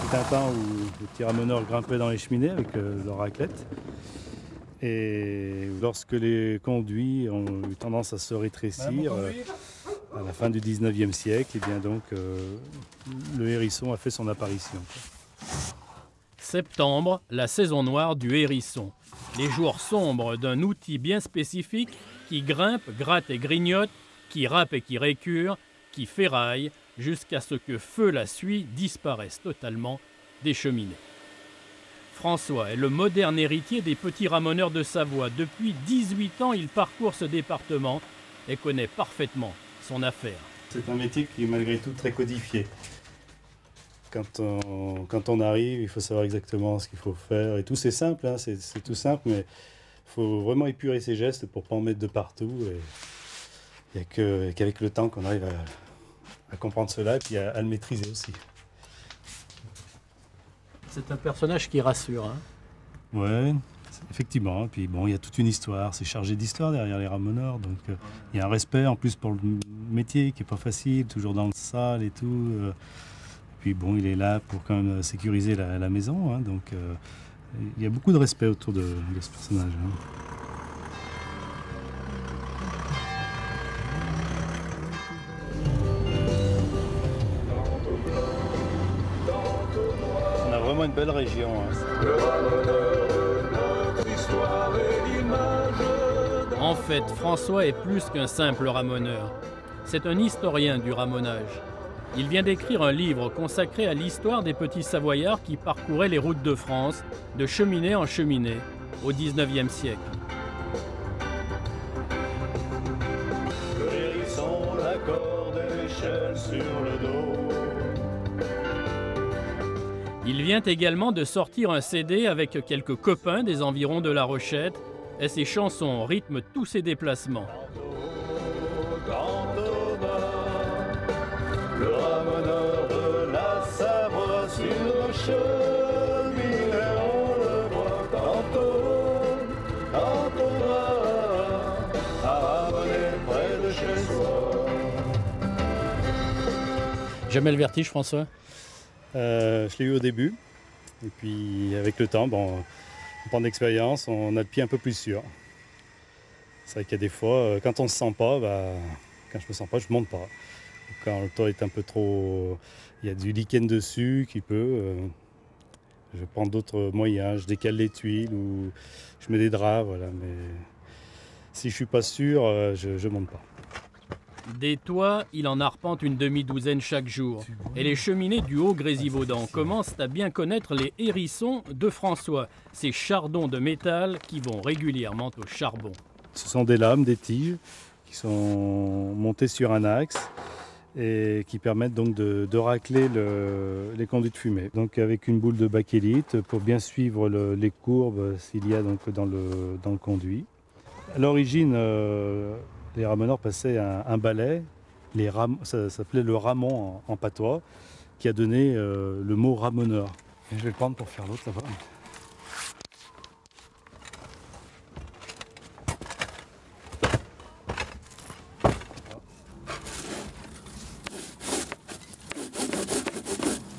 C'est un temps où les petits ramoneurs grimpaient dans les cheminées avec leur raclette. Et lorsque les conduits ont eu tendance à se rétrécir, à la fin du 19e siècle, et bien donc, le hérisson a fait son apparition. Septembre, la saison noire du hérisson. Les jours sombres d'un outil bien spécifique qui grimpe, gratte et grignote, qui râpe et qui récure, qui ferraille, jusqu'à ce que feu la suie disparaisse totalement des cheminées. François est le moderne héritier des petits ramoneurs de Savoie. Depuis 18 ans, il parcourt ce département et connaît parfaitement son affaire. C'est un métier qui est malgré tout très codifié. Quand on arrive, il faut savoir exactement ce qu'il faut faire. Et tout, c'est simple, hein, c'est tout simple, mais il faut vraiment épurer ses gestes pour ne pas en mettre de partout. Il n'y a qu'avec le temps qu'on arrive à comprendre cela et puis à le maîtriser aussi. C'est un personnage qui rassure. Hein. Ouais, effectivement. Puis bon, il y a toute une histoire. C'est chargé d'histoire derrière les ramoneurs. Donc il y a un respect en plus pour le métier qui n'est pas facile, toujours dans le sale et tout. Puis bon, il est là pour quand même sécuriser la maison. Hein, donc il y a beaucoup de respect autour de ce personnage. Hein. On a vraiment une belle région. Hein. En fait, François est plus qu'un simple ramoneur. C'est un historien du ramonage. Il vient d'écrire un livre consacré à l'histoire des petits Savoyards qui parcouraient les routes de France, de cheminée en cheminée, au XIXe siècle. Le hérisson, la corde et l'échelle sur le dos. Il vient également de sortir un CD avec quelques copains des environs de La Rochette, et ses chansons rythment tous ses déplacements. Le ramoneur de la Savoie sur le cheminée, on le voit tantôt, quand on va à ramener près de chez soi. Jamais le vertige, François? Je l'ai eu au début. Et puis avec le temps, bon, on prend d'expérience, on a le pied un peu plus sûr. C'est vrai qu'il y a des fois, quand on ne se sent pas, quand je me sens pas, je ne monte pas. Quand le temps est un peu trop... Il y a du lichen dessus qui peut... je prends d'autres moyens, je décale les tuiles ou je mets des draps, voilà. Mais si je ne suis pas sûr, je ne monte pas. Des toits, il en arpente une demi-douzaine chaque jour. Et les cheminées du Haut-Grésivaudan commencent à bien connaître les hérissons de François, ces chardons de métal qui vont régulièrement au charbon. Ce sont des lames, des tiges qui sont montées sur un axe et qui permettent donc de racler les conduits de fumée. Donc avec une boule de bakélite pour bien suivre les courbes s'il y a donc dans le conduit. À l'origine, les ramoneurs passaient un balai, ça s'appelait le ramon en patois, qui a donné le mot ramoneur. Et je vais le prendre pour faire l'autre là-bas.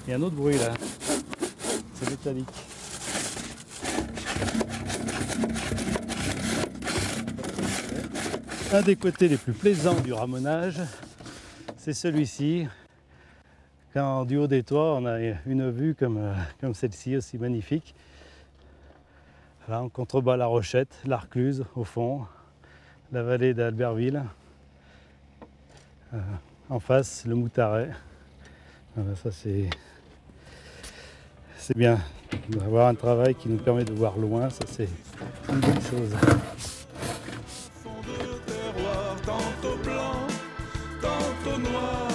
Il y a un autre bruit là, c'est métallique. Un des côtés les plus plaisants du ramonage, c'est celui-ci. Quand du haut des toits, on a une vue comme celle-ci, aussi magnifique. Là, on contrebas la Rochette, l'Arcluse au fond, la vallée d'Albertville. En face, le Moutaret. Voilà, ça c'est bien d'avoir un travail qui nous permet de voir loin, ça c'est une bonne chose. Tantôt blanc, tantôt noir,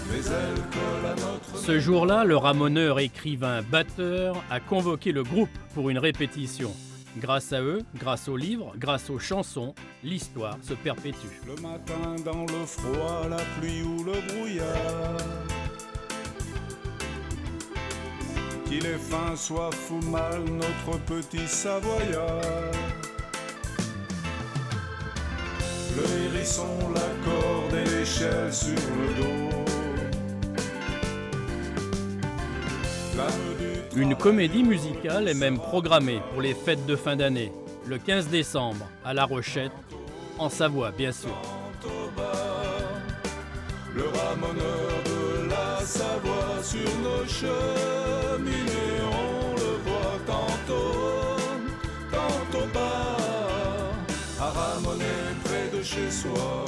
mais elle colle à notre... Ce jour-là, le ramoneur, écrivain, batteur a convoqué le groupe pour une répétition. Grâce à eux, grâce aux livres, grâce aux chansons, l'histoire se perpétue. Le matin dans le froid, la pluie ou le brouillard, qu'il ait faim, soif ou mal, notre petit Savoyard. Le hérisson, la corde et l'échelle sur le dos. L'âme du Une comédie musicale est même programmée pour les fêtes de fin d'année, le 15 décembre, à La Rochette, en Savoie bien sûr. Le ramoneur de la Savoie sur nos cheminées, on le voit tantôt bas, à ramoner près de chez soi.